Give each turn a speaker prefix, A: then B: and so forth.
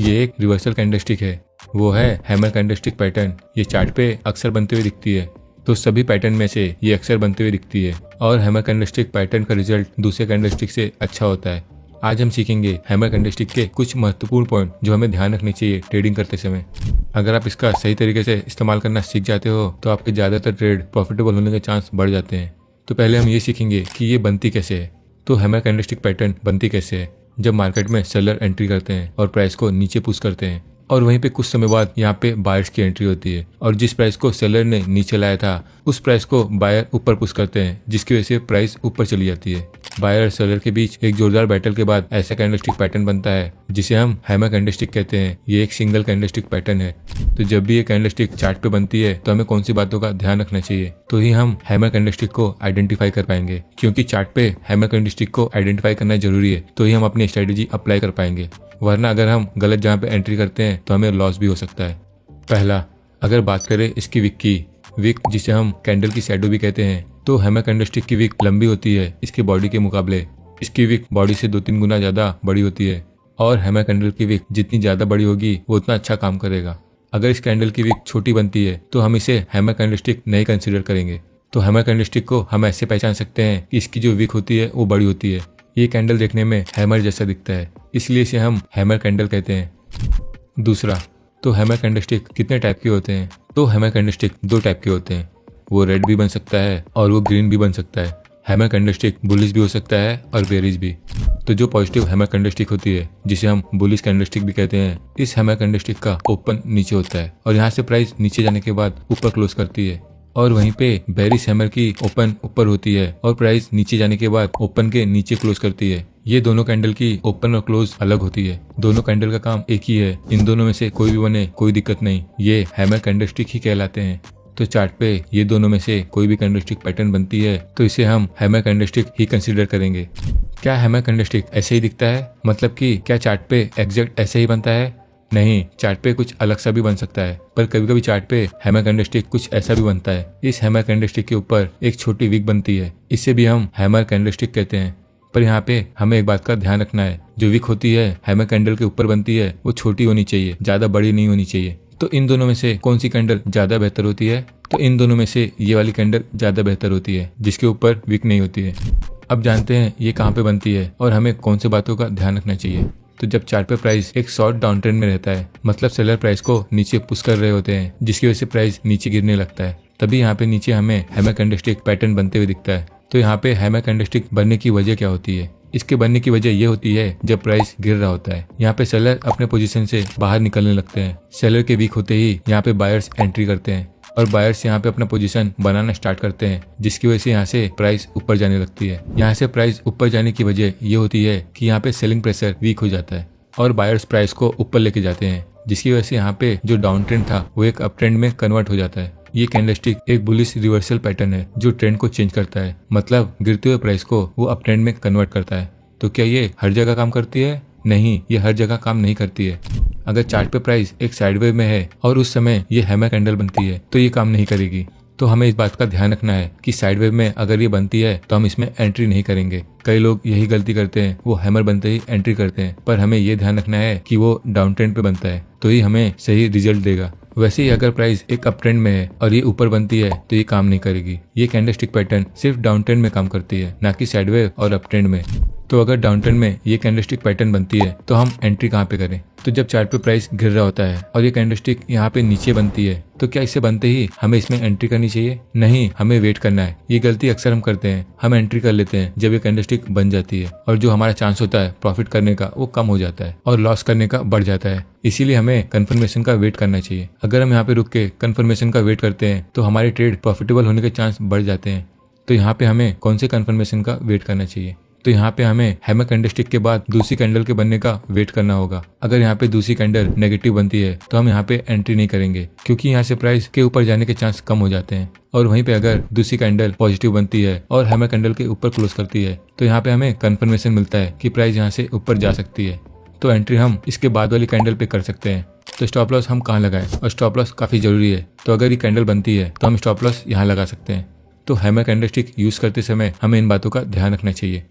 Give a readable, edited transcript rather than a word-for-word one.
A: ये एक reversal candlestick है, वो है हैमर कैंडलस्टिक पैटर्न। ये चार्ट पे अक्सर बनते हुए दिखती है, तो सभी पैटर्न में से ये अक्सर बनते हुए दिखती है और हैमर कैंडलस्टिक पैटर्न का रिजल्ट दूसरे कैंडलस्टिक से अच्छा होता है। आज हम सीखेंगे हैमर कैंडलस्टिक के कुछ महत्वपूर्ण पॉइंट जो हमें ध्यान रखने चाहिए ट्रेडिंग करते समय। अगर आप इसका सही तरीके से इस्तेमाल करना सीख जाते हो तो आपके ज़्यादातर ट्रेड प्रॉफिटेबल होने के चांस बढ़ जाते हैं। तो पहले हम ये सीखेंगे कि ये बनती कैसे है। तो हैमर कैंडलस्टिक पैटर्न बनती कैसे है? जब मार्केट में सेलर एंट्री करते हैं और प्राइस को नीचे पुश करते हैं और वहीं पे कुछ समय बाद यहाँ पे बायर्स की एंट्री होती है और जिस प्राइस को सेलर ने नीचे लाया था उस प्राइस को बायर ऊपर पुश करते हैं, जिसकी वजह से प्राइस ऊपर चली जाती है। बायर और सेलर के बीच एक जोरदार बैटल के बाद ऐसा कैंडलस्टिक पैटर्न बनता है जिसे हम हैमर कैंडलस्टिक कहते हैं। ये एक सिंगल कैंडलस्टिक पैटर्न है। तो जब भी ये कैंडलस्टिक चार्ट पे बनती है तो हमें कौन सी बातों का ध्यान रखना चाहिए, तो ही हम हैमर कैंडलस्टिक को आइडेंटिफाई कर पाएंगे। क्योंकि चार्ट पे हैमर कैंडलस्टिक को आइडेंटिफाई करना जरूरी है, तो ही हम अपनी स्ट्रेटेजी अप्लाई कर पाएंगे। वरना अगर हम गलत जगह पे एंट्री करते हैं तो हमें लॉस भी हो सकता है। पहला, अगर बात करें इसकी विक की, विक जिसे हम कैंडल की शैडो भी कहते हैं, तो हैमर कैंडलस्टिक की विक लंबी होती है इसकी बॉडी के मुकाबले। इसकी विक बॉडी से 2-3 गुना ज्यादा बड़ी होती है और हैमर कैंडल की विक जितनी ज्यादा बड़ी होगी वो उतना अच्छा काम करेगा। अगर इस कैंडल की विक छोटी बनती है तो हम इसे हैमर कैंडलस्टिक नहीं कंसिडर करेंगे। तो हैमर कैंडलस्टिक को हम ऐसे पहचान सकते हैं कि इसकी जो विक होती है वो बड़ी होती है। ये कैंडल देखने में हैमर जैसा दिखता है, इसलिए इसे हम हैमर कैंडल कहते हैं। दूसरा, तो हैमर कैंडलस्टिक कितने टाइप के होते हैं? तो हैमर कैंडलस्टिक 2 टाइप के होते हैं। वो रेड भी बन सकता है और वो ग्रीन भी बन सकता है। हैमर कैंडलस्टिक बुलिश भी हो सकता है और बेरिश भी। तो जो पॉजिटिव हैमर कैंडलस्टिक होती है जिसे हम बुलिश कैंडलस्टिक भी कहते हैं, इस हैमर कैंडलस्टिक का ओपन नीचे होता है और यहाँ से प्राइस नीचे जाने के बाद ऊपर क्लोज करती है। और वहीं पे बेरिश हैमर की ओपन ऊपर होती है और प्राइस नीचे जाने के बाद ओपन के नीचे क्लोज करती है। ये दोनों कैंडल की ओपन और क्लोज अलग होती है। दोनों कैंडल का काम एक ही है। इन दोनों में से कोई भी बने कोई दिक्कत नहीं, ये हैमर कैंडलस्टिक ही कहलाते हैं। तो चार्ट पे ये दोनों में से कोई भी कैंडलस्टिक पैटर्न बनती है तो इसे हम हैमर कैंडलस्टिक ही कंसीडर करेंगे। क्या हैमर कैंडलस्टिक ऐसे ही दिखता है? मतलब कि क्या चार्ट पे एग्जैक्ट ऐसे ही बनता है? नहीं, चार्ट पे कुछ अलग सा भी बन सकता है, पर कभी कभी चार्ट पे हैमर कैंडलस्टिक कुछ ऐसा भी बनता है। इस हैमर कैंडलस्टिक के ऊपर एक छोटी विक बनती है, इसे भी हम हैमर कैंडलस्टिक कहते हैं। पर यहाँ पे हमें एक बात का ध्यान रखना है, जो विक होती है हैमर कैंडल के ऊपर बनती है वो छोटी होनी चाहिए, ज्यादा बड़ी नहीं होनी चाहिए। तो इन दोनों में से कौन सी कैंडल ज्यादा बेहतर होती है? तो इन दोनों में से ये वाली कैंडल ज्यादा बेहतर होती है जिसके ऊपर विक नहीं होती है। अब जानते हैं ये कहाँ पे बनती है और हमें कौन सी बातों का ध्यान रखना चाहिए। तो जब चार्ट पे प्राइस एक शॉर्ट डाउन ट्रेंड में रहता है, मतलब सेलर प्राइस को नीचे पुश कर रहे होते हैं जिसकी वजह से प्राइस नीचे गिरने लगता है, तभी यहाँ पे नीचे हमें हैमर कैंडलस्टिक पैटर्न बनते हुए दिखता है। तो यहाँ पे हैमर कैंडलस्टिक बनने की वजह क्या होती है? इसके बनने की वजह ये होती है जब प्राइस गिर रहा होता है, यहाँ पे सेलर अपने पोजीशन से बाहर निकलने लगते हैं। सेलर के वीक होते ही यहाँ पे बायर्स एंट्री करते हैं और बायर्स यहाँ पे अपना पोजीशन बनाना स्टार्ट करते हैं, जिसकी वजह से यहाँ से प्राइस ऊपर जाने लगती है। यहाँ से प्राइस ऊपर जाने की वजह ये होती है कि यहाँ पे सेलिंग प्रेशर वीक हो जाता है और बायर्स प्राइस को ऊपर लेके जाते हैं, जिसकी वजह से यहाँ पे जो डाउन ट्रेंड था वो एक अप ट्रेंड में कन्वर्ट हो जाता है। ये कैंडलस्टिक एक बुलिश रिवर्सल पैटर्न है जो ट्रेंड को चेंज करता है, मतलब गिरते हुए प्राइस को वो अप ट्रेंड में कन्वर्ट करता है। तो क्या ये हर जगह काम करती है? नहीं, ये हर जगह काम नहीं करती है। अगर चार्ट पे प्राइस एक साइडवे में है और उस समय ये हैमर कैंडल बनती है तो ये काम नहीं करेगी। तो हमें इस बात का ध्यान रखना है कि साइडवे में अगर ये बनती है तो हम इसमें एंट्री नहीं करेंगे। कई लोग यही गलती करते हैं, वो हैमर बनते ही एंट्री करते हैं, पर हमें ये ध्यान रखना है कि वो डाउन ट्रेंड पे बनता है तो ही हमें सही रिजल्ट देगा। वैसे ही अगर प्राइस एक अप ट्रेंड में है और ये ऊपर बनती है तो ये काम नहीं करेगी। ये कैंडलस्टिक पैटर्न सिर्फ डाउन ट्रेंड में काम करती है, ना कि साइडवे और अप ट्रेंड में। तो अगर डाउन ट्रेंड में ये कैंडलस्टिक पैटर्न बनती है तो हम एंट्री कहाँ पे करें? तो जब चार्ट पे प्राइस गिर रहा होता है और ये कैंडलस्टिक यहाँ पे नीचे बनती है तो क्या इसे बनते ही हमें इसमें एंट्री करनी चाहिए? नहीं, हमें वेट करना है। ये गलती अक्सर हम करते हैं, हम एंट्री कर लेते हैं जब ये कैंडलस्टिक बन जाती है और जो हमारा चांस होता है प्रॉफिट करने का वो कम हो जाता है और लॉस करने का बढ़ जाता है। इसीलिए हमें कंफर्मेशन का वेट करना चाहिए। अगर हम यहाँ पे रुक के कंफर्मेशन का वेट करते हैं तो हमारे ट्रेड प्रॉफिटेबल होने के चांस बढ़ जाते हैं। तो यहाँ पे हमें कौन से कंफर्मेशन का वेट करना चाहिए? तो यहाँ पे हमें हैमर कैंडलस्टिक के बाद दूसरी कैंडल के बनने का वेट करना होगा। अगर यहाँ पे दूसरी कैंडल नेगेटिव बनती है तो हम यहाँ पे एंट्री नहीं करेंगे, क्योंकि यहाँ से प्राइस के ऊपर जाने के चांस कम हो जाते हैं। और वहीं पे अगर दूसरी कैंडल पॉजिटिव बनती है और हैमर कैंडल के ऊपर क्लोज करती है तो यहाँ पे हमें कंफर्मेशन मिलता है कि प्राइस यहाँ से ऊपर जा सकती है। तो एंट्री हम इसके बाद वाली कैंडल पे कर सकते हैं। तो स्टॉप लॉस हम कहाँ लगाएं? और स्टॉप लॉस काफी जरूरी है। तो अगर ये कैंडल बनती है तो हम स्टॉप लॉस यहाँ लगा सकते हैं। तो हैमर कैंडलस्टिक यूज करते समय हमें इन बातों का ध्यान रखना चाहिए।